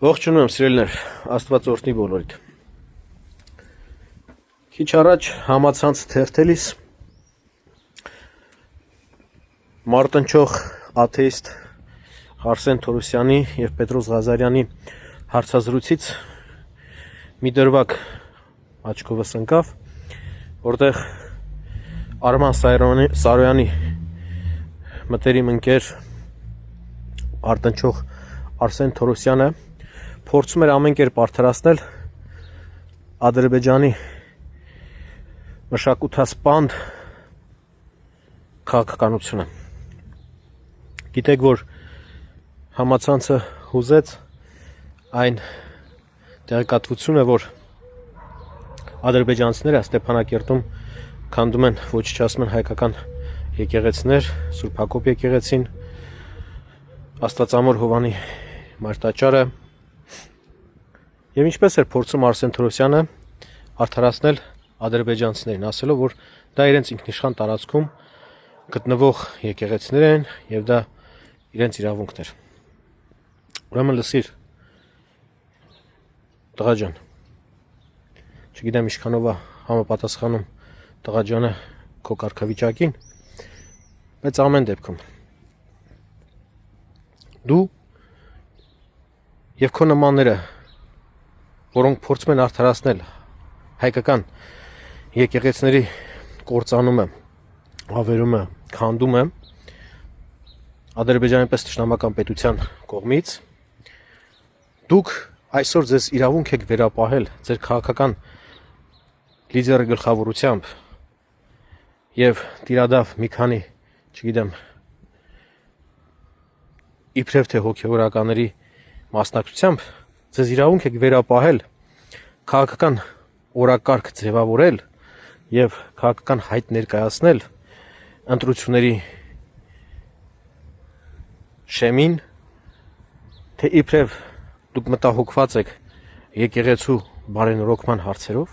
Ողջունում եմ սիրելիներ, Աստված օրհնի բոլորիդ։ Քիչ առաջ համացանց թերթելիս մարտնչող աթեիստ Արսեն Թորոսյանի եւ Պետրոս Ղազարյանի հարցազրույցից մի դրվագ աչքովս ընկավ, որտեղ Արման Սարոյանի մտերիմ ընկեր մարտնչող Արսեն Թորոսյանը փորձում էր ամեն կերպ արդարացնել Ադրբեջանի մշակութասպան քաղաքականությունը։ Գիտեք, որ համացանցը հուզեց այն տեղեկատվությունը, որ ադրբեջանցիները Ստեփանակերտում քանդում են, ոչնչացնում են հայկական եկեղեցիներ, Սուրբ Հակոբ եկեղեցին, Աստվածամոր Հովանի մարտաճարը։ Եվ ինչպես էր փորձում Արսեն Թորոսյանը արդարացնել ադրբեջանցիներին, ասելով, որ դա իրենց ինքնիշխան տարածքում գտնվող եկեղեցիներ են եւ դա իրենց իրավունքն էր։ Ուրեմն լսիր, տղա ջան, չգիտեմ ինչքանով է համապատասխանում տղա ջանը քո կարգավիճակին, բայց ամեն դեպքում դու եւ քո նմանները, որոնք փորձում են արդարացնել հայկական եկեղեցիների կործանումը, ավերումը, քանդումը Ադրբեջանի պես ճշնամական պետության կողմից, դուք այսօր ձեզ իրավունք եք վերապահել ձեր քաղաքական լիդերի գլխավորությամբ եւ տիրադավ մի քանի, չգիտեմ, իբրև թե հոգեվորականների մասնակցությամբ ձեզ իրավունք եք վերապահել քաղաքական օրակարգ ձևավորել եւ քաղաքական հայտ ներկայացնել ընտրությունների շեմին, թե իբրև դուք մտահոգված եք եկեղեցու բարենորոգման հարցերով,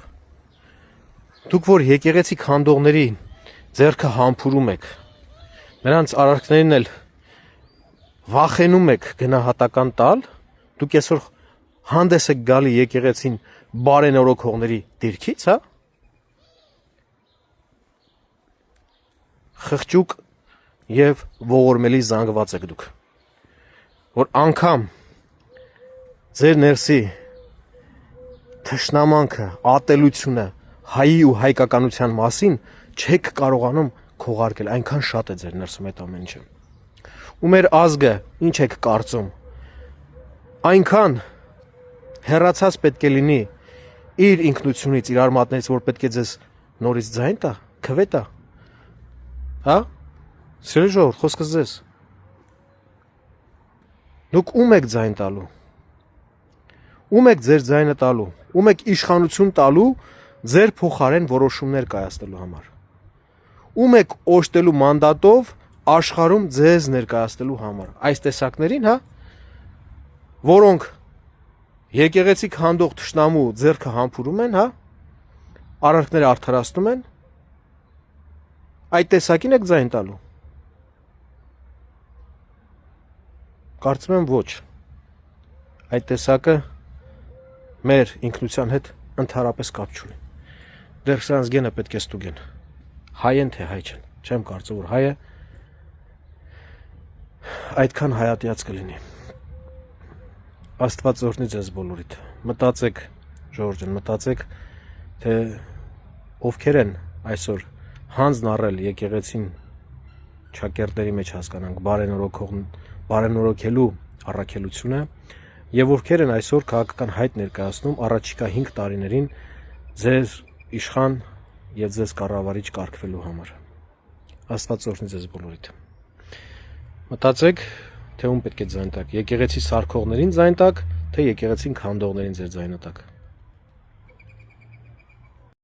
դուք որ եկեղեցի քանդողների ձեռքը համբուրում եք, նրանց արարքներին էլ վախենում եք գնահատական տալ, դուք այսօր հանդես եք գալի եկեղեցին բարենորոգողների դիրքից, հա? Խղճուկ եւ ողորմելի զանգված եք դուք, որ անգամ ձեր ներսի թշնամանքը, ատելությունը հայի ու հայկականության մասին չեք կարողանում քողարկել, այնքան շատ է ձեր ներսում այդ ամեն ինչը։ Ու մեր ազգը ինչ եք կարծում, այնքան հեռացած պետք է լինի իր ինքնությունից, իր արմատներից, որ պետք է ձեզ նորից ձայն տա, քվե տա, հա? Սիրելի ժողովուրդ, խոսքս ձեզ։ Դուք ում եք ձայն տալու, ում եք ձեր ձայնը տալու, ում եք իշխանություն տալու ձեր փոխարեն որոշումներ կայացնելու համար, ում եք օժտելու մանդատով աշխարհում ձեզ ներկայացնելու համար, այս տեսակներին, հա, որոնք եկեղեցի քանդող թշնամու ձեռքը համբուրում են, հա, արարքները արդարացնում են, այդ տեսակին եք ձայն տալու։ Կարծում եմ ոչ, այդ տեսակը մեր ինքնության հետ ընդհանրապես կապ չունի։ Դեռ սրանց գենը պետք է ստուգեն, հայ են թե հայ չեն, չեմ կարծում, որ հայը այդքան հայատյաց կլինի։ Աստված օրհնի ձեզ բոլորիդ։ Մտածեք, Ժորժ ջան, մտածեք, թե ովքեր են այսօր հանձն առել եկեղեցին ճակերտների մեջ հասկանանք բարենորոգելու առաքելությունը եւ ովքեր են այսօր քաղաքական հայտ ներկայացնում առաջիկա 5 տարիներին ձեր իշխան եւ ձեզ կառավարիչ կարգվելու համար։ Աստված օրհնի ձեզ բոլորիդ։ Մտածեք, թե ում պետք է ձայն տակ, եկեղեցի սարքողներին ձայն տակ, թե եկեղեցին քանդողներին ձեր ձայնը տակ։